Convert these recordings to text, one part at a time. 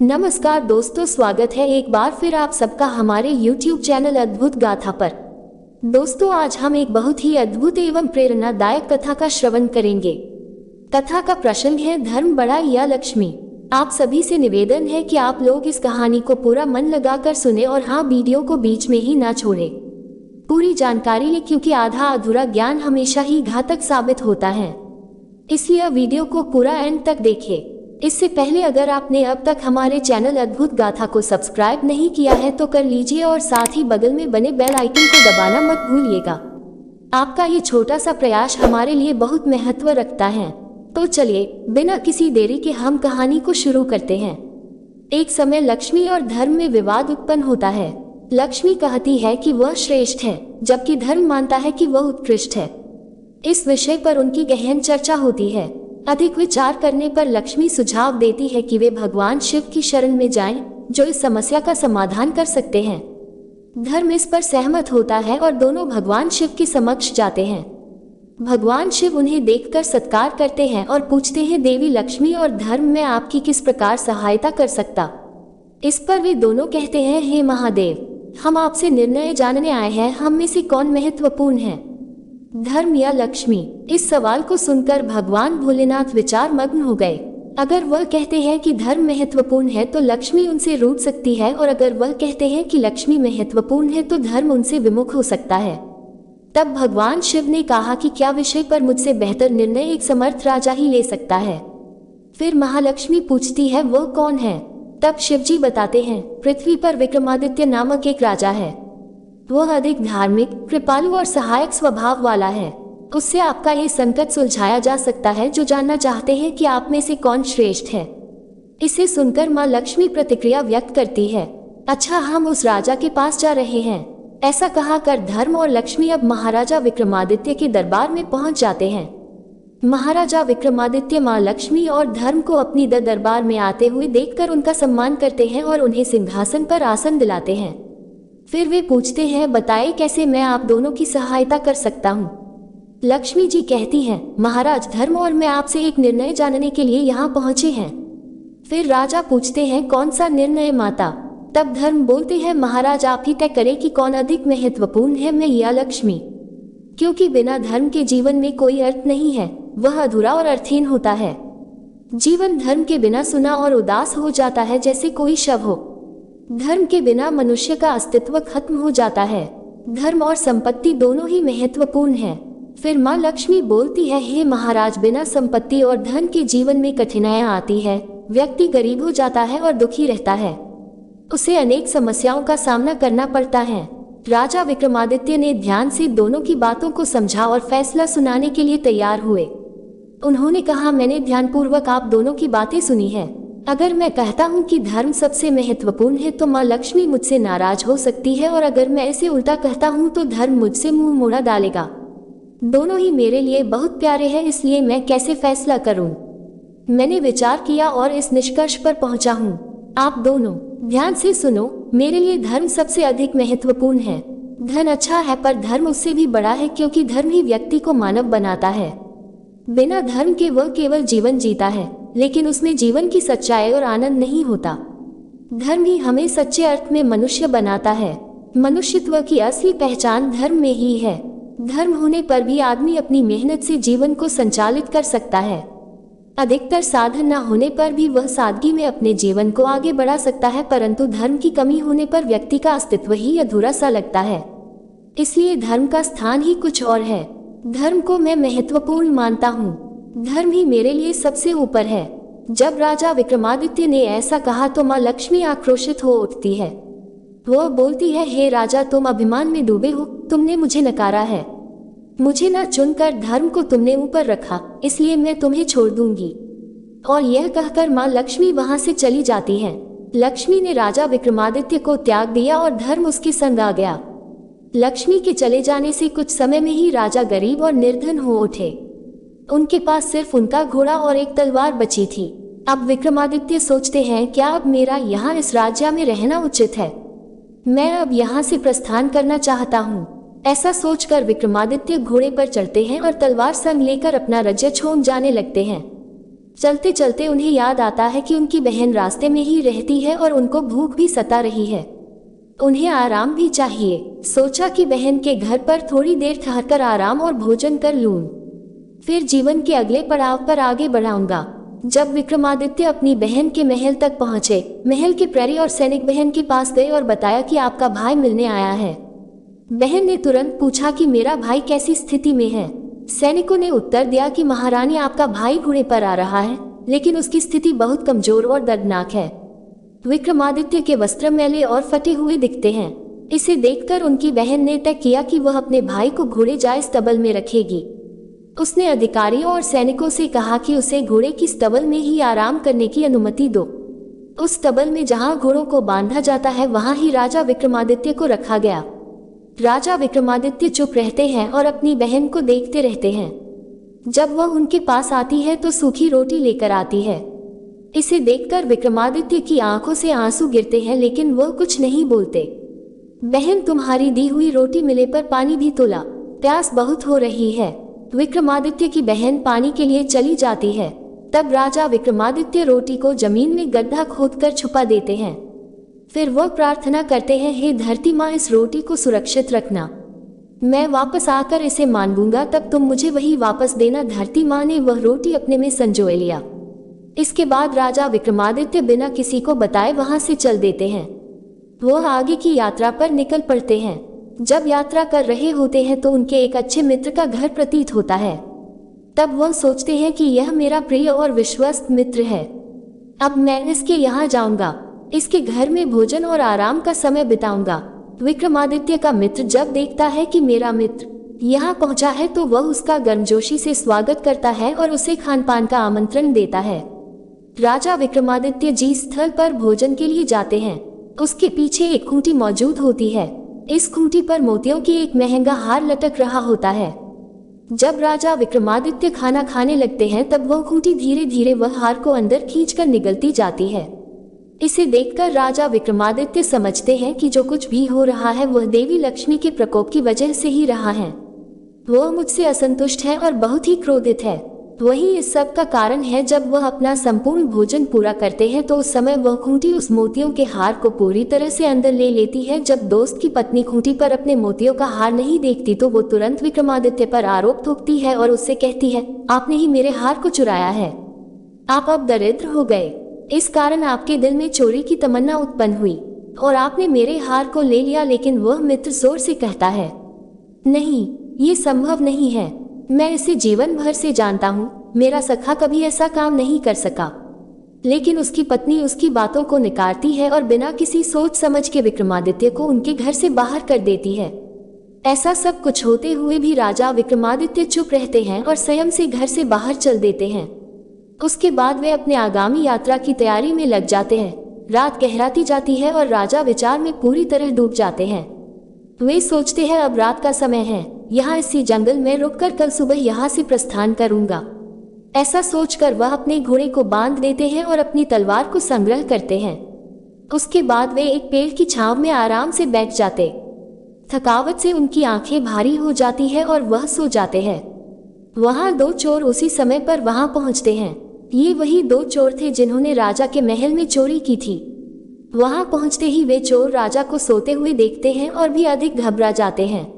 नमस्कार दोस्तों, स्वागत है एक बार फिर आप सबका हमारे YouTube चैनल अद्भुत गाथा पर। दोस्तों, आज हम एक बहुत ही अद्भुत एवं प्रेरणादायक कथा का श्रवण करेंगे। कथा का प्रसंग है धर्म बड़ा या लक्ष्मी। आप सभी से निवेदन है कि आप लोग इस कहानी को पूरा मन लगाकर सुने और हाँ, वीडियो को बीच में ही ना छोड़े, पूरी जानकारी ले, क्योंकि आधा अधूरा ज्ञान हमेशा ही घातक साबित होता है। इसलिए वीडियो को पूरा एंड तक देखें। इससे पहले अगर आपने अब तक हमारे चैनल अद्भुत गाथा को सब्सक्राइब नहीं किया है तो कर लीजिए और साथ ही बगल में बने बेल आइकन को दबाना मत भूलिएगा। आपका ये छोटा सा प्रयास हमारे लिए बहुत महत्व रखता है। तो चलिए बिना किसी देरी के हम कहानी को शुरू करते हैं। एक समय लक्ष्मी और धर्म में विवाद उत्पन्न होता है। लक्ष्मी कहती है कि वह श्रेष्ठ है, जबकि धर्म मानता है कि वह उत्कृष्ट है। इस विषय पर उनकी गहन चर्चा होती है। अधिक विचार करने पर लक्ष्मी सुझाव देती है कि वे भगवान शिव की शरण में जाएं, जो इस समस्या का समाधान कर सकते हैं। धर्म इस पर सहमत होता है और दोनों भगवान शिव के समक्ष जाते हैं। भगवान शिव उन्हें देखकर सत्कार करते हैं और पूछते हैं, देवी लक्ष्मी और धर्म में आपकी किस प्रकार सहायता कर सकता। इस पर वे दोनों कहते हैं, हे महादेव, हम आपसे निर्णय जानने आए हैं, हम में से कौन महत्वपूर्ण है, धर्म या लक्ष्मी। इस सवाल को सुनकर भगवान भोलेनाथ विचार मग्न हो गए। अगर वह कहते हैं कि धर्म महत्वपूर्ण है तो लक्ष्मी उनसे रूठ सकती है, और अगर वह कहते हैं कि लक्ष्मी महत्वपूर्ण है तो धर्म उनसे विमुख हो सकता है। तब भगवान शिव ने कहा कि क्या विषय पर मुझसे बेहतर निर्णय एक समर्थ राजा ही ले सकता है। फिर महालक्ष्मी पूछती है, वह कौन है। तब शिवजी बताते हैं, पृथ्वी पर विक्रमादित्य नामक एक राजा है। वह अधिक धार्मिक, कृपालु और सहायक स्वभाव वाला है। उससे आपका ये संकट सुलझाया जा सकता है, जो जानना चाहते हैं कि आप में से कौन श्रेष्ठ है। इसे सुनकर माँ लक्ष्मी प्रतिक्रिया व्यक्त करती है, अच्छा, हम उस राजा के पास जा रहे हैं। ऐसा कहा कर धर्म और लक्ष्मी अब महाराजा विक्रमादित्य के दरबार में पहुंच जाते हैं। महाराजा विक्रमादित्य माँ लक्ष्मी और धर्म को अपनी दरबार में आते हुए देखकर उनका सम्मान करते हैं और उन्हें सिंहासन पर आसन दिलाते हैं। फिर वे पूछते हैं, बताइए कैसे मैं आप दोनों की सहायता कर सकता हूँ। लक्ष्मी जी कहती हैं, महाराज, धर्म और मैं आपसे एक निर्णय जानने के लिए यहाँ पहुँचे हैं। फिर राजा पूछते हैं, कौन सा निर्णय माता। तब धर्म बोलते हैं, महाराज, आप ही तय करें कि कौन अधिक महत्वपूर्ण है, मैं या लक्ष्मी। क्योंकि बिना धर्म के जीवन में कोई अर्थ नहीं है, वह अधूरा और अर्थहीन होता है। जीवन धर्म के बिना सुना और उदास हो जाता है, जैसे कोई शव हो। धर्म के बिना मनुष्य का अस्तित्व खत्म हो जाता है। धर्म और संपत्ति दोनों ही महत्वपूर्ण है। फिर माँ लक्ष्मी बोलती है, हे महाराज, बिना संपत्ति और धन के जीवन में कठिनाइयाँ आती है। व्यक्ति गरीब हो जाता है और दुखी रहता है, उसे अनेक समस्याओं का सामना करना पड़ता है। राजा विक्रमादित्य ने ध्यान से दोनों की बातों को समझा और फैसला सुनाने के लिए तैयार हुए। उन्होंने कहा, मैंने ध्यानपूर्वक आप दोनों की बातें सुनी है। अगर मैं कहता हूँ कि धर्म सबसे महत्वपूर्ण है तो माँ लक्ष्मी मुझसे नाराज हो सकती है, और अगर मैं ऐसे उल्टा कहता हूँ तो धर्म मुझसे मुंह मोड़ा डालेगा। दोनों ही मेरे लिए बहुत प्यारे हैं, इसलिए मैं कैसे फैसला करूँ। मैंने विचार किया और इस निष्कर्ष पर पहुँचा हूँ। आप दोनों ध्यान से सुनो, मेरे लिए धर्म सबसे अधिक महत्वपूर्ण है। धन अच्छा है, पर धर्म उससे भी बड़ा है, क्योंकि धर्म ही व्यक्ति को मानव बनाता है। बिना धर्म के वह केवल जीवन जीता है, लेकिन उसमें जीवन की सच्चाई और आनंद नहीं होता। धर्म ही हमें सच्चे अर्थ में मनुष्य बनाता है। मनुष्यत्व की असली पहचान धर्म में ही है। धर्म होने पर भी आदमी अपनी मेहनत से जीवन को संचालित कर सकता है। अधिकतर साधन न होने पर भी वह सादगी में अपने जीवन को आगे बढ़ा सकता है, परंतु धर्म की कमी होने पर व्यक्ति का अस्तित्व ही अधूरा सा लगता है। इसलिए धर्म का स्थान ही कुछ और है। धर्म को मैं महत्वपूर्ण मानता हूँ। धर्म ही मेरे लिए सबसे ऊपर है। जब राजा विक्रमादित्य ने ऐसा कहा तो माँ लक्ष्मी आक्रोशित हो उठती है। वह बोलती है, हे राजा, तुम अभिमान में डूबे हो। तुमने मुझे नकारा है। मुझे न चुनकर धर्म को तुमने ऊपर रखा, इसलिए मैं तुम्हें छोड़ दूंगी। और यह कहकर माँ लक्ष्मी वहां से चली जाती है। लक्ष्मी ने राजा विक्रमादित्य को त्याग दिया और धर्म उसके संग आ गया। लक्ष्मी के चले जाने से कुछ समय में ही राजा गरीब और निर्धन हो उठे। उनके पास सिर्फ उनका घोड़ा और एक तलवार बची थी। अब विक्रमादित्य सोचते हैं, क्या अब मेरा यहाँ इस राज्य में रहना उचित है। मैं अब यहाँ से प्रस्थान करना चाहता हूँ। ऐसा सोचकर विक्रमादित्य घोड़े पर चढ़ते हैं और तलवार संग लेकर अपना राज्य छोड़ जाने लगते हैं। चलते चलते उन्हें याद आता है कि उनकी बहन रास्ते में ही रहती है और उनको भूख भी सता रही है। उन्हें आराम भी चाहिए। सोचा कि बहन के घर पर थोड़ी देर ठहरकर आराम और भोजन कर लूं, फिर जीवन के अगले पड़ाव पर आगे बढ़ाऊंगा। जब विक्रमादित्य अपनी बहन के महल तक पहुंचे, महल के प्रहरी और सैनिक बहन के पास गए और बताया कि आपका भाई मिलने आया है। बहन ने तुरंत पूछा कि मेरा भाई कैसी स्थिति में है। सैनिकों ने उत्तर दिया कि महारानी, आपका भाई घोड़े पर आ रहा है, लेकिन उसकी स्थिति बहुत कमजोर और दर्दनाक है। विक्रमादित्य के वस्त्र मैले और फटे हुए दिखते हैं। इसे देखकर उनकी बहन ने तय किया कि वह अपने भाई को घोड़े जाए स्तबल में रखेगी। उसने अधिकारियों और सैनिकों से कहा कि उसे घोड़े की स्तबल में ही आराम करने की अनुमति दो। उस स्तबल में जहां घोड़ों को बांधा जाता है वहां ही राजा विक्रमादित्य को रखा गया। राजा विक्रमादित्य चुप रहते हैं और अपनी बहन को देखते रहते हैं। जब वह उनके पास आती है तो सूखी रोटी लेकर आती है। इसे देखकर विक्रमादित्य की आंखों से आंसू गिरते हैं, लेकिन वह कुछ नहीं बोलते। बहन, तुम्हारी दी हुई रोटी मिले पर पानी भी तो ला, प्यास बहुत हो रही है। विक्रमादित्य की बहन पानी के लिए चली जाती है। तब राजा विक्रमादित्य रोटी को जमीन में गड्ढा खोदकर छुपा देते हैं। फिर वह प्रार्थना करते हैं, हे धरती माँ, इस रोटी को सुरक्षित रखना। मैं वापस आकर इसे मान लूंगा, तब तुम मुझे वही वापस देना। धरती माँ ने वह रोटी अपने में संजोए लिया। इसके बाद राजा विक्रमादित्य बिना किसी को बताए वहां से चल देते हैं। वह आगे की यात्रा पर निकल पड़ते हैं। जब यात्रा कर रहे होते हैं तो उनके एक अच्छे मित्र का घर प्रतीत होता है। तब वह सोचते हैं कि यह मेरा प्रिय और विश्वस्त मित्र है, अब मैं इसके यहाँ जाऊंगा, इसके घर में भोजन और आराम का समय बिताऊंगा। विक्रमादित्य का मित्र जब देखता है कि मेरा मित्र यहाँ पहुंचा है तो वह उसका गर्मजोशी से स्वागत करता है और उसे खान पान का आमंत्रण देता है। राजा विक्रमादित्य जी स्थल पर भोजन के लिए जाते हैं। उसके पीछे एक खूंटी मौजूद होती है। इस खूंटी पर मोतियों की एक महंगा हार लटक रहा होता है। जब राजा विक्रमादित्य खाना खाने लगते हैं तब वह खूंटी धीरे धीरे वह हार को अंदर खींचकर निगलती जाती है। इसे देखकर राजा विक्रमादित्य समझते हैं कि जो कुछ भी हो रहा है वह देवी लक्ष्मी के प्रकोप की वजह से ही रहा है। वह मुझसे असंतुष्ट है और बहुत ही क्रोधित है। वही इस सब का कारण है। जब वह अपना संपूर्ण भोजन पूरा करते हैं तो उस समय वह खूंटी उस मोतियों के हार को पूरी तरह से अंदर ले लेती है। जब दोस्त की पत्नी खूंटी पर अपने मोतियों का हार नहीं देखती तो वो तुरंत विक्रमादित्य पर आरोप ठोकती है और उससे कहती है, आपने ही मेरे हार को चुराया है, आप अब दरिद्र हो गए, इस कारण आपके दिल में चोरी की तमन्ना उत्पन्न हुई और आपने मेरे हार को ले लिया। लेकिन वह मित्र जोर से कहता है, नहीं, ये संभव नहीं है, मैं इसे जीवन भर से जानता हूँ, मेरा सखा कभी ऐसा काम नहीं कर सका। लेकिन उसकी पत्नी उसकी बातों को नकारती है और बिना किसी सोच समझ के विक्रमादित्य को उनके घर से बाहर कर देती है। ऐसा सब कुछ होते हुए भी राजा विक्रमादित्य चुप रहते हैं और स्वयं से घर से बाहर चल देते हैं। उसके बाद वे अपने आगामी यात्रा की तैयारी में लग जाते हैं। रात गहराती जाती है और राजा विचार में पूरी तरह डूब जाते हैं। वे सोचते हैं, अब रात का समय है, यहाँ इसी जंगल में रुककर कल सुबह यहाँ से प्रस्थान करूंगा। ऐसा सोचकर वह अपने घोड़े को बांध देते हैं और अपनी तलवार को संग्रह करते हैं। उसके बाद वे एक पेड़ की छांव में आराम से बैठ जाते। थकावट से उनकी आंखें भारी हो जाती है और वह सो जाते हैं। वहां दो चोर उसी समय पर वहां पहुंचते हैं। ये वही दो चोर थे जिन्होंने राजा के महल में चोरी की थी। वहां पहुंचते ही वे चोर राजा को सोते हुए देखते हैं और भी अधिक घबरा जाते हैं।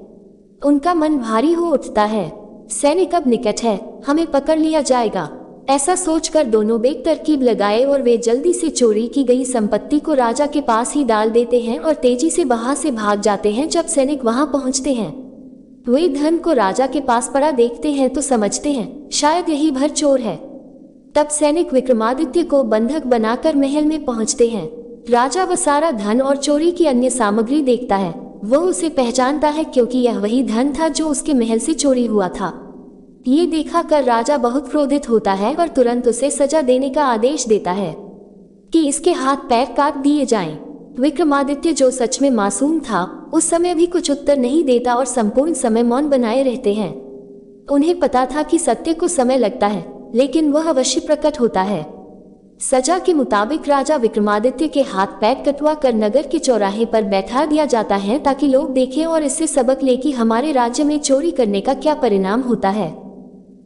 उनका मन भारी हो उठता है। सैनिक अब निकट है, हमें पकड़ लिया जाएगा। ऐसा सोचकर दोनों बेग तरकीब लगाए और वे जल्दी से चोरी की गई संपत्ति को राजा के पास ही डाल देते हैं और तेजी से वहां से भाग जाते हैं। जब सैनिक वहां पहुंचते हैं वे धन को राजा के पास पड़ा देखते हैं तो समझते हैं शायद यही भर चोर है। तब सैनिक विक्रमादित्य को बंधक बनाकर महल में पहुंचते हैं। राजा वह सारा धन और चोरी की अन्य सामग्री देखता है। वह उसे पहचानता है क्योंकि यह वही धन था जो उसके महल से चोरी हुआ था। ये देखा कर राजा बहुत क्रोधित होता है और तुरंत उसे सजा देने का आदेश देता है कि इसके हाथ पैर काट दिए जाएं। विक्रमादित्य जो सच में मासूम था उस समय भी कुछ उत्तर नहीं देता और संपूर्ण समय मौन बनाए रहते हैं। उन्हें पता था कि सत्य को समय लगता है लेकिन वह अवश्य प्रकट होता है। सजा के मुताबिक राजा विक्रमादित्य के हाथ पैर कटवा कर नगर के चौराहे पर बैठा दिया जाता है ताकि लोग देखें और इससे सबक ले कि हमारे राज्य में चोरी करने का क्या परिणाम होता है।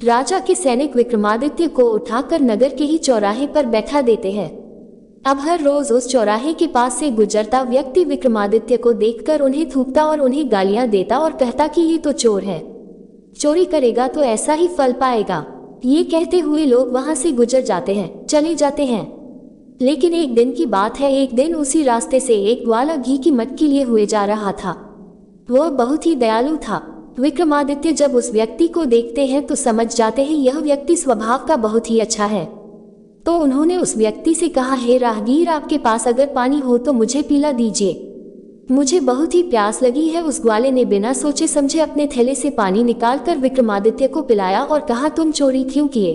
राजा के सैनिक विक्रमादित्य को उठाकर नगर के ही चौराहे पर बैठा देते हैं। अब हर रोज उस चौराहे के पास से गुजरता व्यक्ति विक्रमादित्य को देखकर उन्हें थूकता और उन्हें गालियां देता और कहता कि ये तो चोर है, चोरी करेगा तो ऐसा ही फल पाएगा। ये कहते हुए लोग वहां से गुजर जाते हैं, चले जाते हैं। लेकिन एक दिन की बात है, एक दिन उसी रास्ते से एक ग्वाला घी की मटकी लिए हुए जा रहा था। वह बहुत ही दयालु था। विक्रमादित्य जब उस व्यक्ति को देखते हैं तो समझ जाते हैं यह व्यक्ति स्वभाव का बहुत ही अच्छा है। तो उन्होंने उस व्यक्ति से कहा, हे राहगीर, आपके पास अगर पानी हो तो मुझे पिला दीजिए, मुझे बहुत ही प्यास लगी है। उस ग्वाले ने बिना सोचे समझे अपने थैले से पानी निकालकर विक्रमादित्य को पिलाया और कहा, तुम चोरी क्यों किए?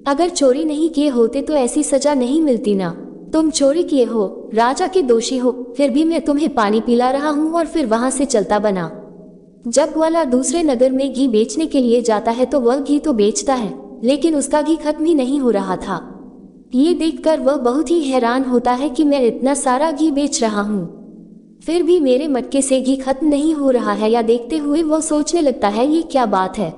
अगर चोरी नहीं किए होते तो ऐसी सजा नहीं मिलती ना। तुम चोरी किए हो, राजा के दोषी हो, फिर भी मैं तुम्हें पानी पिला रहा हूँ। और फिर वहां से चलता बना। जब ग्वाला दूसरे नगर में घी बेचने के लिए जाता है तो वह घी तो बेचता है, लेकिन उसका घी खत्म ही नहीं हो रहा था। ये देखकर वह बहुत ही हैरान होता है कि मैं इतना सारा घी बेच रहा हूँ, फिर भी मेरे मटके से घी खत्म नहीं हो रहा है। या देखते हुए वह सोचने लगता है, ये क्या बात है।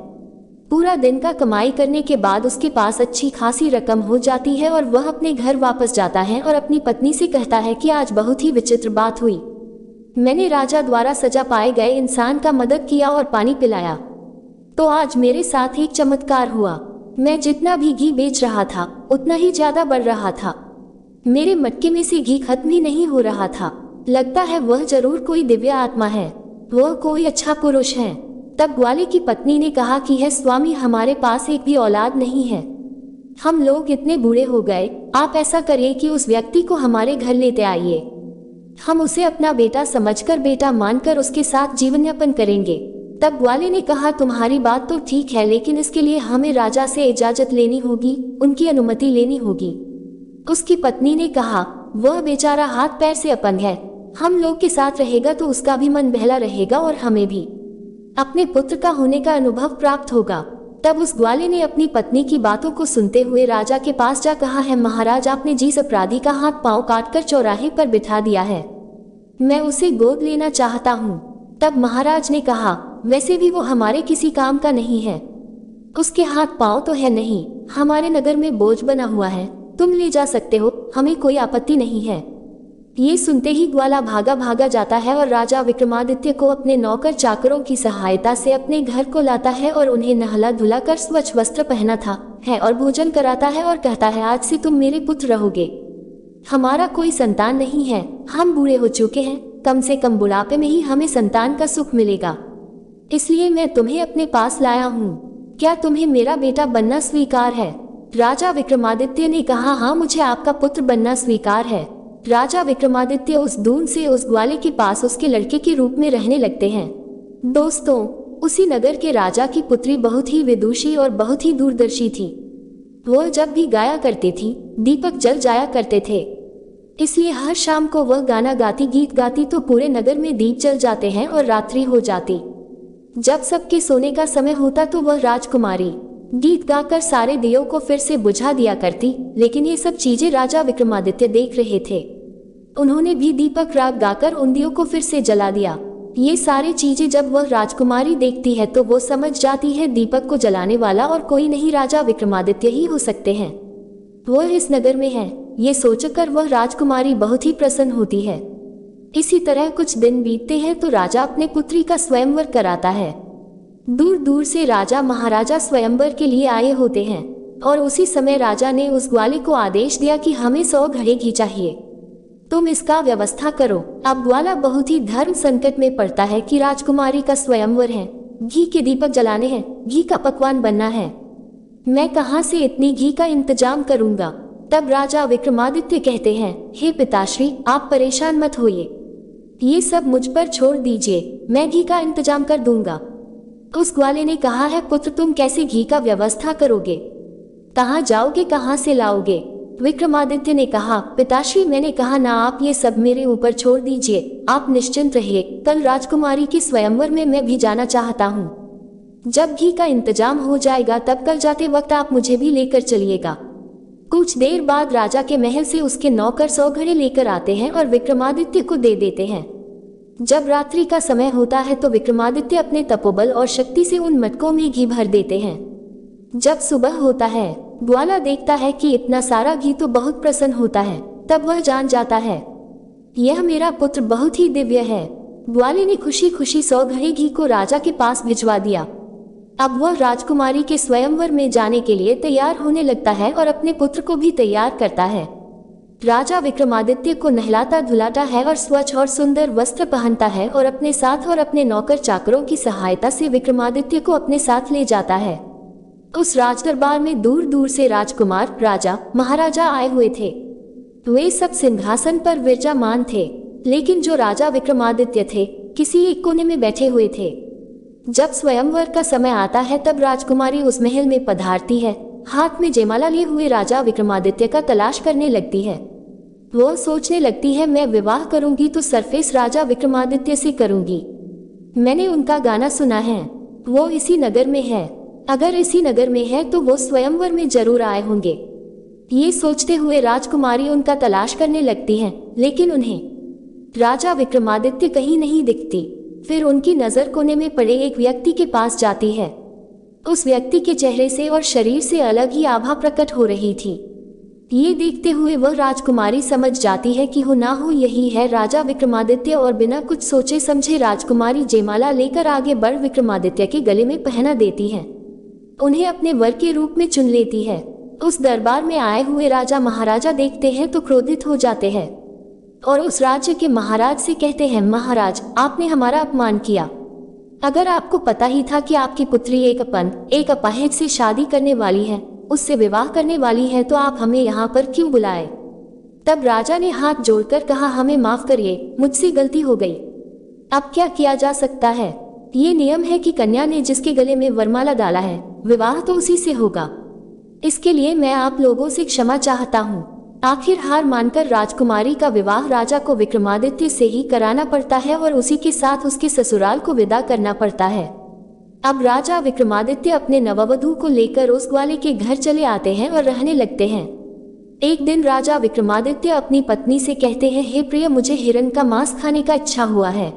पूरा दिन का कमाई करने के बाद उसके पास अच्छी खासी रकम हो जाती है और वह अपने घर वापस जाता है और अपनी पत्नी से कहता है कि आज बहुत ही विचित्र बात हुई। मैंने राजा द्वारा सजा पाए गए इंसान का मदद किया और पानी पिलाया, तो आज मेरे साथ एक चमत्कार हुआ। मैं जितना भी घी बेच रहा था उतना ही ज्यादा बढ़ रहा था। मेरे मटके में से घी खत्म ही नहीं हो रहा था। लगता है वह जरूर कोई दिव्य आत्मा है, वह कोई अच्छा पुरुष है। तब ग्वाले की पत्नी ने कहा कि है स्वामी, हमारे पास एक भी औलाद नहीं है, हम लोग इतने बूढ़े हो गए। आप ऐसा करिए कि उस व्यक्ति को हमारे घर लेते आइए, हम उसे अपना बेटा समझकर, बेटा मानकर उसके साथ जीवन यापन करेंगे। तब ग्वाले ने कहा, तुम्हारी बात तो ठीक है, लेकिन इसके लिए हमें राजा से इजाजत लेनी होगी, उनकी अनुमति लेनी होगी। उसकी पत्नी ने कहा, वह बेचारा हाथ पैर से अपंग है, हम लोग के साथ रहेगा तो उसका भी मन बहला रहेगा और हमें भी अपने पुत्र का होने का अनुभव प्राप्त होगा। तब उस ग्वाले ने अपनी पत्नी की बातों को सुनते हुए राजा के पास जा कहा, है महाराज, आपने जिस अपराधी का हाथ पांव काटकर चौराहे पर बिठा दिया है, मैं उसे गोद लेना चाहता हूँ। तब महाराज ने कहा, वैसे भी वो हमारे किसी काम का नहीं है, उसके हाथ पांव तो है नहीं, हमारे नगर में बोझ बना हुआ है, तुम ले जा सकते हो, हमें कोई आपत्ति नहीं है। ये सुनते ही ग्वाला भागा भागा जाता है और राजा विक्रमादित्य को अपने नौकर चाकरों की सहायता से अपने घर को लाता है और उन्हें नहला धुला कर स्वच्छ वस्त्र पहनाता है और भोजन कराता है और कहता है, आज से तुम मेरे पुत्र रहोगे। हमारा कोई संतान नहीं है, हम बूढ़े हो चुके हैं, कम से कम बुढ़ापे में ही हमें संतान का सुख मिलेगा, इसलिए मैं तुम्हें अपने पास लाया हूँ। क्या तुम्हें मेरा बेटा बनना स्वीकार है? राजा विक्रमादित्य ने कहा, हाँ, मुझे आपका पुत्र बनना स्वीकार है। राजा विक्रमादित्य उस दून से उस ग्वाले के पास उसके लड़के के रूप में रहने लगते हैं। दोस्तों, उसी नगर के राजा की पुत्री बहुत ही विदुषी और बहुत ही दूरदर्शी थी। वह जब भी गाया करती थी, दीपक जल जाया करते थे, इसलिए हर शाम को वह गाना गाती, गीत गाती तो पूरे नगर में दीप जल जाते हैं और रात्रि हो जाती। जब सबके सोने का समय होता तो वह राजकुमारी गीत गाकर सारे दियों को फिर से बुझा दिया करती। लेकिन ये सब चीजें राजा विक्रमादित्य देख रहे थे। उन्होंने भी दीपक राग गाकर उन दियों को फिर से जला दिया। ये सारी चीजें जब वह राजकुमारी देखती है तो वो समझ जाती है दीपक को जलाने वाला और कोई नहीं, राजा विक्रमादित्य ही हो सकते हैं, वह इस नगर में है। ये सोचकर वह राजकुमारी बहुत ही प्रसन्न होती है। इसी तरह कुछ दिन बीतते हैं तो राजा अपने पुत्री का स्वयंवर कराता है। दूर दूर से राजा महाराजा स्वयंवर के लिए आए होते हैं और उसी समय राजा ने उस ग्वाले को आदेश दिया कि हमें 100 घड़े घी चाहिए, तुम इसका व्यवस्था करो। अब ग्वाला बहुत ही धर्म संकट में पड़ता है कि राजकुमारी का स्वयंवर है, घी के दीपक जलाने हैं, घी का पकवान बनना है, मैं कहाँ से इतनी घी का इंतजाम करूंगा। तब राजा विक्रमादित्य कहते हैं, हे पिताश्री, आप परेशान मत होइए, ये सब मुझ पर छोड़ दीजिए, मैं घी का इंतजाम कर दूंगा। उस ग्वाले ने कहा है, पुत्र तुम कैसे घी का व्यवस्था करोगे, कहाँ जाओगे, कहाँ से लाओगे? विक्रमादित्य ने कहा, पिताश्री मैंने कहा ना, आप ये सब मेरे ऊपर छोड़ दीजिए, आप निश्चिंत रहिए, कल राजकुमारी के स्वयंवर में मैं भी जाना चाहता हूँ। जब घी का इंतजाम हो जाएगा तब कल जाते वक्त आप मुझे भी लेकर चलिएगा। कुछ देर बाद राजा के महल से उसके नौकर 100 घड़े लेकर आते हैं और विक्रमादित्य को दे देते हैं। जब रात्रि का समय होता है तो विक्रमादित्य अपने तपोबल और शक्ति से उन मटकों में घी भर देते हैं। जब सुबह होता है, ग्वाला देखता है कि इतना सारा घी तो बहुत प्रसन्न होता है। तब वह जान जाता है, यह मेरा पुत्र बहुत ही दिव्य है। ग्वाले ने खुशी खुशी 100 घड़े घी को राजा के पास भिजवा दिया। अब वह राजकुमारी के स्वयंवर में जाने के लिए तैयार होने लगता है और अपने पुत्र को भी तैयार करता है। राजा विक्रमादित्य को नहलाता धुलाता है और स्वच्छ और सुंदर वस्त्र पहनता है और अपने साथ और अपने नौकर चाकरों की सहायता से विक्रमादित्य को अपने साथ ले जाता है। उस राजदरबार में दूर दूर से राजकुमार, राजा, महाराजा आए हुए थे। वे सब सिंहासन पर विराजमान थे, लेकिन जो राजा विक्रमादित्य थे किसी एक कोने में बैठे हुए थे। जब स्वयंवर का समय आता है तब राजकुमारी उस महल में पधारती है। हाथ में जयमाला लिए हुए राजा विक्रमादित्य का तलाश करने लगती है। वो सोचने लगती है, मैं विवाह करूंगी तो सरफेस राजा विक्रमादित्य से करूंगी। मैंने उनका गाना सुना है, वो इसी नगर में है। अगर इसी नगर में है तो वो स्वयंवर में जरूर आए होंगे। ये सोचते हुए राजकुमारी उनका तलाश करने लगती है, लेकिन उन्हें राजा विक्रमादित्य कहीं नहीं दिखती। फिर उनकी नजर कोने में पड़े एक व्यक्ति के पास जाती है। उस व्यक्ति के चेहरे से और शरीर से अलग ही आभा प्रकट हो रही थी। ये देखते हुए वह राजकुमारी समझ जाती है कि हो ना हो यही है राजा विक्रमादित्य, और बिना कुछ सोचे समझे राजकुमारी जयमाला लेकर आगे बढ़ विक्रमादित्य के गले में पहना देती है। उन्हें अपने वर के रूप में चुन लेती है। उस दरबार में आए हुए राजा महाराजा देखते हैं तो क्रोधित हो जाते हैं और उस राज्य के महाराज से कहते हैं, महाराज, आपने हमारा अपमान किया। अगर आपको पता ही था कि आपकी पुत्री एक अपाहिज से शादी करने वाली है, उससे विवाह करने वाली है, तो आप हमें यहाँ पर क्यों बुलाए? तब राजा ने हाथ जोड़कर कहा, हमें माफ करिए, मुझसे गलती हो गई। अब क्या किया जा सकता है? ये नियम है कि कन्या ने जिसके गले में वरमाला डाला है, विवाह तो उसी से होगा। इसके लिए मैं आप लोगों से क्षमा चाहता हूँ। आखिर हार मानकर राजकुमारी का विवाह राजा को विक्रमादित्य से ही कराना पड़ता है और उसी के साथ उसके ससुराल को विदा करना पड़ता है। अब राजा विक्रमादित्य अपने नववधू को लेकर उस ग्वाले के घर चले आते हैं और रहने लगते हैं। एक दिन राजा विक्रमादित्य अपनी पत्नी से कहते हैं, हे प्रिय, मुझे हिरण का मांस खाने का इच्छा हुआ है,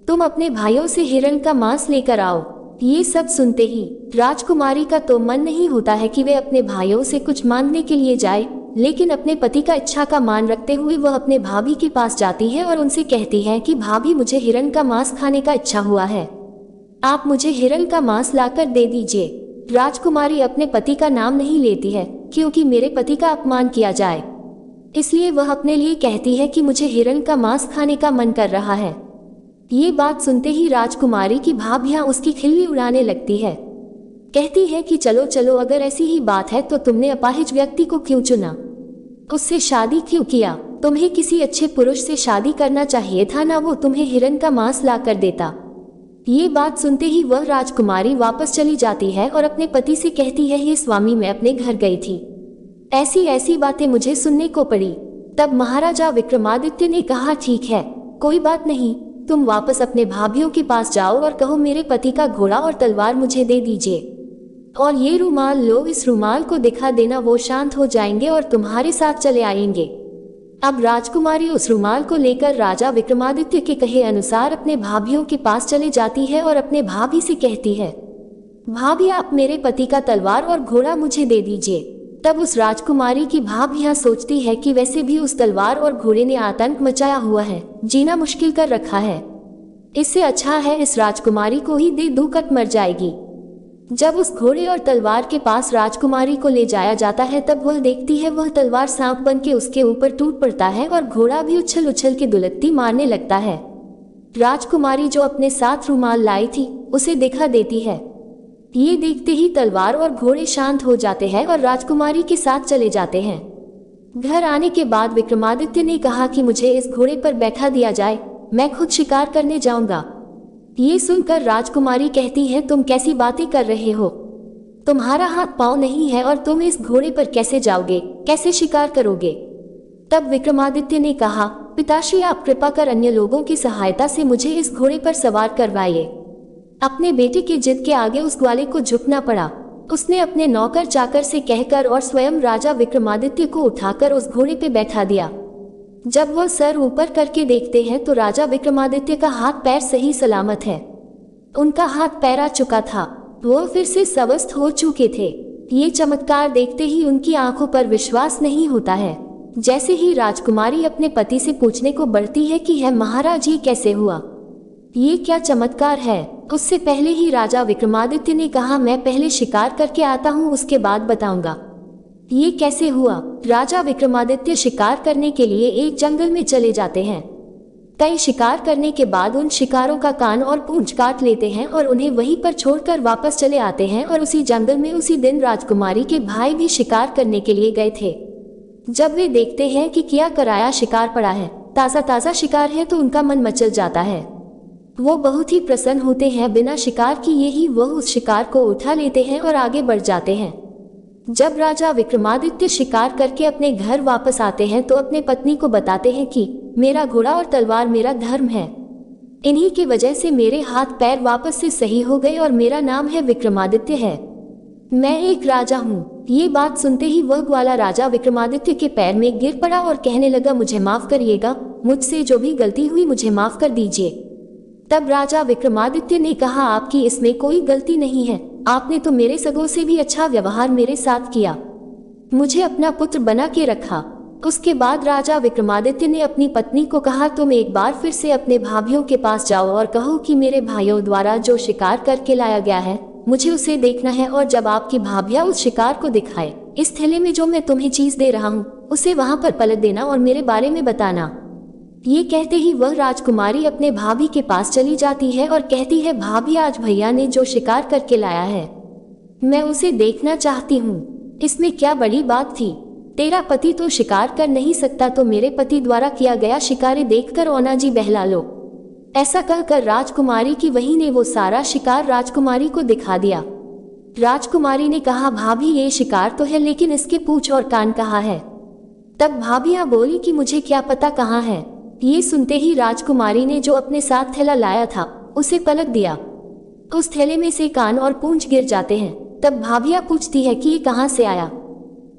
तुम अपने भाइयों से हिरण का मांस लेकर आओ। ये सब सुनते ही राजकुमारी का तो मन नहीं होता है कि वे अपने भाइयों से कुछ मांगने के लिए जाए, लेकिन अपने पति का इच्छा का मान रखते हुए वह अपने भाभी के पास जाती है और उनसे कहती है कि भाभी, मुझे हिरण का मांस खाने का इच्छा हुआ है, आप मुझे हिरण का मांस लाकर दे दीजिए। राजकुमारी अपने पति का नाम नहीं लेती है, क्योंकि मेरे पति का अपमान किया जाए, इसलिए वह अपने लिए कहती है कि मुझे हिरण का मांस खाने का मन कर रहा है। ये बात सुनते ही राजकुमारी की भाभियां उसकी खिल्ली उड़ाने लगती है। कहती है कि चलो चलो, अगर ऐसी ही बात है तो तुमने अपाहिज व्यक्ति को क्यों चुना, उससे शादी क्यों किया? तुम्हें किसी अच्छे पुरुष से शादी करना चाहिए था ना, वो तुम्हें हिरण का मांस ला कर देता। ये बात सुनते ही वह राजकुमारी वापस चली जाती है और अपने पति से कहती है, ये स्वामी, मैं अपने घर गई थी, ऐसी ऐसी बातें मुझे सुनने को पड़ी। तब महाराजा विक्रमादित्य ने कहा, ठीक है, कोई बात नहीं, तुम वापस अपने भाभियों के पास जाओ और कहो मेरे पति का घोड़ा और तलवार मुझे दे दीजिए, और ये रुमाल लो, इस रुमाल को दिखा देना, वो शांत हो जाएंगे और तुम्हारे साथ चले आएंगे। अब राजकुमारी उस रुमाल को लेकर राजा विक्रमादित्य के कहे अनुसार अपने भाभियों के पास चले जाती है और अपने भाभी से कहती है, भाभी, आप मेरे पति का तलवार और घोड़ा मुझे दे दीजिए। तब उस राजकुमारी की भाभियां सोचती है कि वैसे भी उस तलवार और घोड़े ने आतंक मचाया हुआ है, जीना मुश्किल कर रखा है, इससे अच्छा है इस राजकुमारी को ही दे दूं, कट मर जाएगी। जब उस घोड़े और तलवार के पास राजकुमारी को ले जाया जाता है तब वह देखती है वह तलवार सांप बन के उसके ऊपर टूट पड़ता है और घोड़ा भी उछल उछल के दुलत्ती मारने लगता है। राजकुमारी जो अपने साथ रुमाल लाई थी उसे दिखा देती है। ये देखते ही तलवार और घोड़े शांत हो जाते हैं और राजकुमारी के साथ चले जाते हैं। घर आने के बाद विक्रमादित्य ने कहा कि मुझे इस घोड़े पर बैठा दिया जाए, मैं खुद शिकार करने जाऊंगा। ये सुनकर राजकुमारी कहती है, तुम कैसी बातें कर रहे हो, तुम्हारा हाथ पांव नहीं है और तुम इस घोड़े पर कैसे जाओगे, कैसे शिकार करोगे? तब विक्रमादित्य ने कहा, पिताश्री, आप कृपा कर अन्य लोगों की सहायता से मुझे इस घोड़े पर सवार करवाइए। अपने बेटे की जिद के आगे उस ग्वाले को झुकना पड़ा। उसने अपने नौकर चाकर से कहकर और स्वयं राजा विक्रमादित्य को उठाकर उस घोड़े पे बैठा दिया। जब वह सर ऊपर करके देखते हैं तो राजा विक्रमादित्य का हाथ पैर सही सलामत है। उनका हाथ पैर आ चुका था, वो फिर से स्वस्थ हो चुके थे। ये चमत्कार देखते ही उनकी आंखों पर विश्वास नहीं होता है। जैसे ही राजकुमारी अपने पति से पूछने को बढ़ती है कि है महाराज ये कैसे हुआ, ये क्या चमत्कार है, उससे पहले ही राजा विक्रमादित्य ने कहा मैं पहले शिकार करके आता हूँ उसके बाद बताऊंगा ये कैसे हुआ। राजा विक्रमादित्य शिकार करने के लिए एक जंगल में चले जाते हैं। कई शिकार करने के बाद उन शिकारों का कान और पूंछ काट लेते हैं और उन्हें वहीं पर छोड़कर वापस चले आते हैं। और उसी जंगल में उसी दिन राजकुमारी के भाई भी शिकार करने के लिए गए थे। जब वे देखते हैं कि किया कराया शिकार पड़ा है, ताज़ा ताज़ा शिकार है, तो उनका मन मचल जाता है। वो बहुत ही प्रसन्न होते हैं। बिना शिकार किए ही वह उस शिकार को उठा लेते हैं और आगे बढ़ जाते हैं। जब राजा विक्रमादित्य शिकार करके अपने घर वापस आते हैं तो अपने पत्नी को बताते हैं कि मेरा घोड़ा और तलवार मेरा धर्म है, इन्हीं की वजह से मेरे हाथ पैर वापस से सही हो गए और मेरा नाम है विक्रमादित्य है, मैं एक राजा हूँ। ये बात सुनते ही वह ग्वाला राजा विक्रमादित्य के पैर में गिर पड़ा और कहने लगा मुझे माफ करिएगा, मुझसे जो भी गलती हुई मुझे माफ कर दीजिए। तब राजा विक्रमादित्य ने कहा आपकी इसमें कोई गलती नहीं है, आपने तो मेरे सगों से भी अच्छा व्यवहार मेरे साथ किया, मुझे अपना पुत्र बना के रखा। उसके बाद राजा विक्रमादित्य ने अपनी पत्नी को कहा तुम एक बार फिर से अपने भाभियों के पास जाओ और कहो कि मेरे भाइयों द्वारा जो शिकार करके लाया गया है मुझे उसे देखना है, और जब आपकी भाभियां उस शिकार को दिखाए इस थैले में जो मैं तुम्हें चीज दे रहा हूँ उसे वहां पर पलट देना और मेरे बारे में बताना। ये कहते ही वह राजकुमारी अपने भाभी के पास चली जाती है और कहती है भाभी आज भैया ने जो शिकार करके लाया है मैं उसे देखना चाहती हूँ, इसमें क्या बड़ी बात थी, तेरा पति तो शिकार कर नहीं सकता तो मेरे पति द्वारा किया गया शिकारी देखकर ओना जी बहला लो। ऐसा कहकर राजकुमारी की वही ने वो सारा शिकार राजकुमारी को दिखा दिया। राजकुमारी ने कहा भाभी ये शिकार तो है लेकिन इसके पूंछ और कान कहाँ है। तब भाभियां बोली कि मुझे क्या पता कहाँ है। ये सुनते ही राजकुमारी ने जो अपने साथ थैला लाया था उसे पलट दिया, उस थैले में से कान और पूंछ गिर जाते हैं। तब भाभियां पूछती है कि ये कहाँ से आया,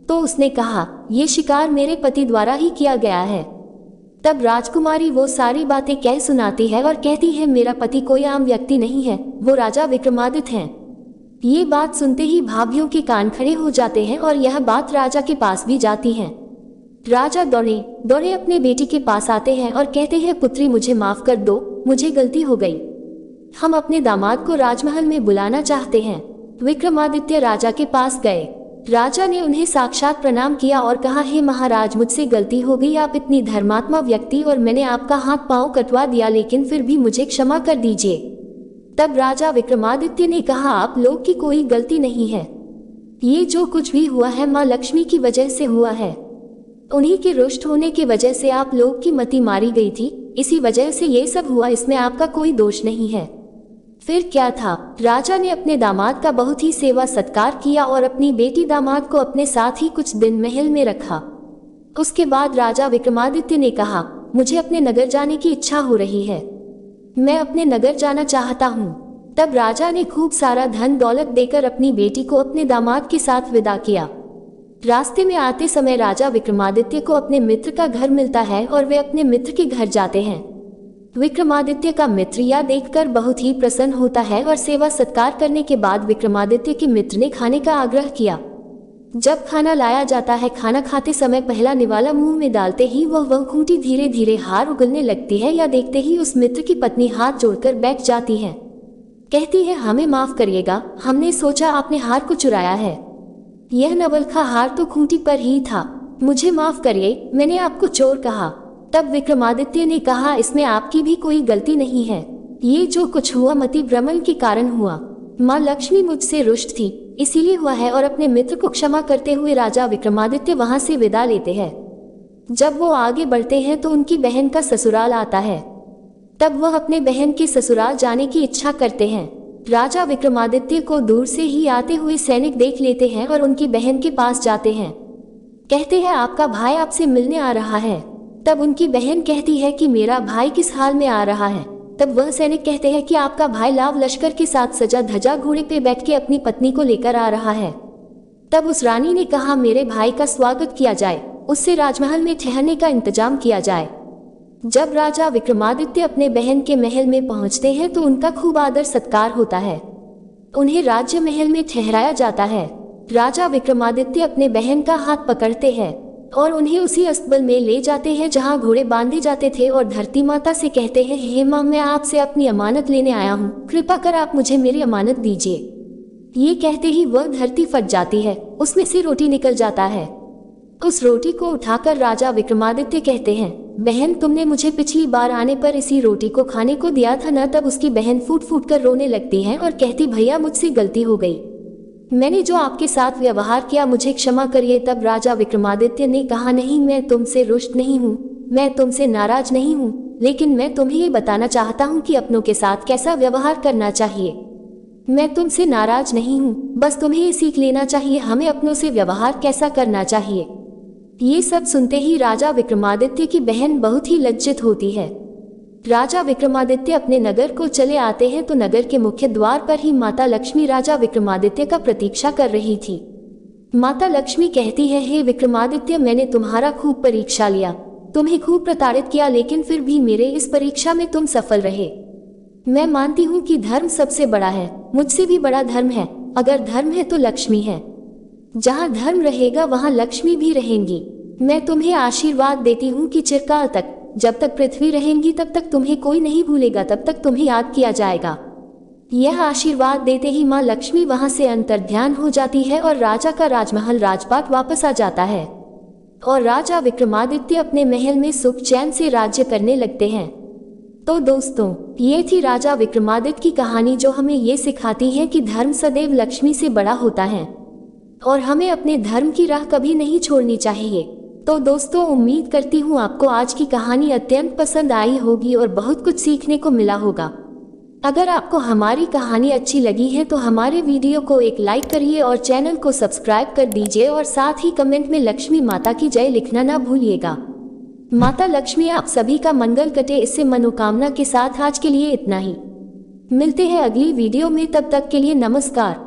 तो उसने कहा ये शिकार मेरे पति द्वारा ही किया गया है। तब राजकुमारी वो सारी बातें कह सुनाती है और कहती है मेरा पति कोई आम व्यक्ति नहीं है, वो राजा विक्रमादित्य हैं। ये बात सुनते ही भाभियों के कान खड़े हो जाते हैं और यह बात राजा के पास भी जाती है। राजा दौड़े दौड़े अपने बेटी के पास आते हैं और कहते हैं पुत्री मुझे माफ कर दो, मुझे गलती हो गई, हम अपने दामाद को राजमहल में बुलाना चाहते हैं। विक्रमादित्य राजा के पास गए। राजा ने उन्हें साक्षात प्रणाम किया और कहा हे महाराज मुझसे गलती हो गई, आप इतनी धर्मात्मा व्यक्ति और मैंने आपका हाथ पांव कटवा दिया, लेकिन फिर भी मुझे क्षमा कर दीजिए। तब राजा विक्रमादित्य ने कहा आप लोग की कोई गलती नहीं है, ये जो कुछ भी हुआ है माँ लक्ष्मी की वजह से हुआ है, उन्हीं के रुष्ट होने की वजह से आप लोग की मति मारी गई थी, इसी वजह से ये सब हुआ, इसमें आपका कोई दोष नहीं है। फिर क्या था, राजा ने अपने दामाद का बहुत ही सेवा सत्कार किया और अपनी बेटी दामाद को अपने साथ ही कुछ दिन महल में रखा। उसके बाद राजा विक्रमादित्य ने कहा मुझे अपने नगर जाने की इच्छा हो रही है, मैं अपने नगर जाना चाहता हूँ। तब राजा ने खूब सारा धन दौलत देकर अपनी बेटी को अपने दामाद के साथ विदा किया। रास्ते में आते समय राजा विक्रमादित्य को अपने मित्र का घर मिलता है और वे अपने मित्र के घर जाते हैं। विक्रमादित्य का मित्र यह देखकर बहुत ही प्रसन्न होता है और सेवा सत्कार करने के बाद विक्रमादित्य के मित्र ने खाने का आग्रह किया। जब खाना लाया जाता है, खाना खाते समय पहला निवाला मुंह में डालते ही वह खूंटी धीरे धीरे हार उगलने लगती है। या देखते ही उस मित्र की पत्नी हाथ जोड़कर बैठ जाती है, कहती है हमें माफ करिएगा, हमने सोचा आपने हार को चुराया है, यह नवलखा हार तो खूंटी पर ही था, मुझे माफ करिए, मैंने आपको चोर कहा। तब विक्रमादित्य ने कहा इसमें आपकी भी कोई गलती नहीं है, ये जो कुछ हुआ मति भ्रमण के कारण हुआ, माँ लक्ष्मी मुझसे रुष्ट थी इसीलिए हुआ है। और अपने मित्र को क्षमा करते हुए राजा विक्रमादित्य वहां से विदा लेते हैं। जब वो आगे बढ़ते हैं तो उनकी बहन का ससुराल आता है। तब वह अपने बहन के ससुराल जाने की इच्छा करते हैं। राजा विक्रमादित्य को दूर से ही आते हुए सैनिक देख लेते हैं और उनकी बहन के पास जाते हैं, कहते हैं आपका भाई आपसे मिलने आ रहा है। तब उनकी बहन कहती है कि मेरा भाई किस हाल में आ रहा है। तब वह सैनिक कहते हैं कि आपका भाई लाव लश्कर के साथ सजा धजा घोड़े पे बैठ के अपनी पत्नी को लेकर आ रहा है। तब उस रानी ने कहा मेरे भाई का स्वागत किया जाए, उससे राजमहल में ठहरने का इंतजाम किया जाए। जब राजा विक्रमादित्य अपने बहन के महल में पहुंचते हैं तो उनका खूब आदर सत्कार होता है, उन्हें राज्य महल में ठहराया जाता है। राजा विक्रमादित्य अपने बहन का हाथ पकड़ते हैं और उन्हें उसी अस्तबल में ले जाते हैं जहां घोड़े बांधे जाते थे और धरती माता से कहते हैं, हे माँ, मैं आपसे अपनी अमानत लेने आया हूँ, कृपा कर आप मुझे मेरी अमानत दीजिए। ये कहते ही वह धरती फट जाती है, उसमें से रोटी निकल जाता है। उस रोटी को उठाकर राजा विक्रमादित्य कहते हैं, बहन, तुमने मुझे पिछली बार आने पर इसी रोटी को खाने को दिया था न। तब उसकी बहन फूट फूट कर रोने लगती है और कहती, भैया मुझसे गलती हो गई, मैंने जो आपके साथ व्यवहार किया मुझे क्षमा करिए। तब राजा विक्रमादित्य ने कहा, नहीं, मैं तुमसे रुष्ट नहीं हूँ, मैं तुमसे नाराज नहीं हूँ, लेकिन मैं तुम्हें ये बताना चाहता हूँ कि अपनों के साथ कैसा व्यवहार करना चाहिए। मैं तुमसे नाराज नहीं हूँ, बस तुम्हें ये सीख लेना चाहिए हमें अपनों से व्यवहार कैसा करना चाहिए। ये सब सुनते ही राजा विक्रमादित्य की बहन बहुत ही लज्जित होती है। राजा विक्रमादित्य अपने नगर को चले आते हैं तो नगर के मुख्य द्वार पर ही माता लक्ष्मी राजा विक्रमादित्य का प्रतीक्षा कर रही थी। माता लक्ष्मी कहती है, हे विक्रमादित्य, मैंने तुम्हारा खूब परीक्षा लिया, तुम्हें खूब प्रताड़ित किया, लेकिन फिर भी मेरे इस परीक्षा में तुम सफल रहे। मैं मानती हूँ कि धर्म सबसे बड़ा है, मुझसे भी बड़ा धर्म है। अगर धर्म है तो लक्ष्मी है, जहाँ धर्म रहेगा वहाँ लक्ष्मी भी रहेंगी। मैं तुम्हें आशीर्वाद देती हूँ कि चिरकाल तक, जब तक पृथ्वी रहेंगी तब तक तुम्हें कोई नहीं भूलेगा, तब तक तुम्हें याद किया जाएगा। यह आशीर्वाद देते ही माँ लक्ष्मी वहाँ से अंतर्ध्यान हो जाती है और राजा का राजमहल राजपाट वापस आ जाता है और राजा विक्रमादित्य अपने महल में सुख चैन से राज्य करने लगते हैं। तो दोस्तों, ये थी राजा विक्रमादित्य की कहानी जो हमें ये सिखाती है कि धर्म सदैव लक्ष्मी से बड़ा होता है और हमें अपने धर्म की राह कभी नहीं छोड़नी चाहिए। तो दोस्तों, उम्मीद करती हूँ आपको आज की कहानी अत्यंत पसंद आई होगी और बहुत कुछ सीखने को मिला होगा। अगर आपको हमारी कहानी अच्छी लगी है तो हमारे वीडियो को एक लाइक करिए और चैनल को सब्सक्राइब कर दीजिए और साथ ही कमेंट में लक्ष्मी माता की जय लिखना ना भूलिएगा। माता लक्ष्मी आप सभी का मंगल कटे, इससे मनोकामना के साथ आज के लिए इतना ही। मिलते हैं अगली वीडियो में, तब तक के लिए नमस्कार।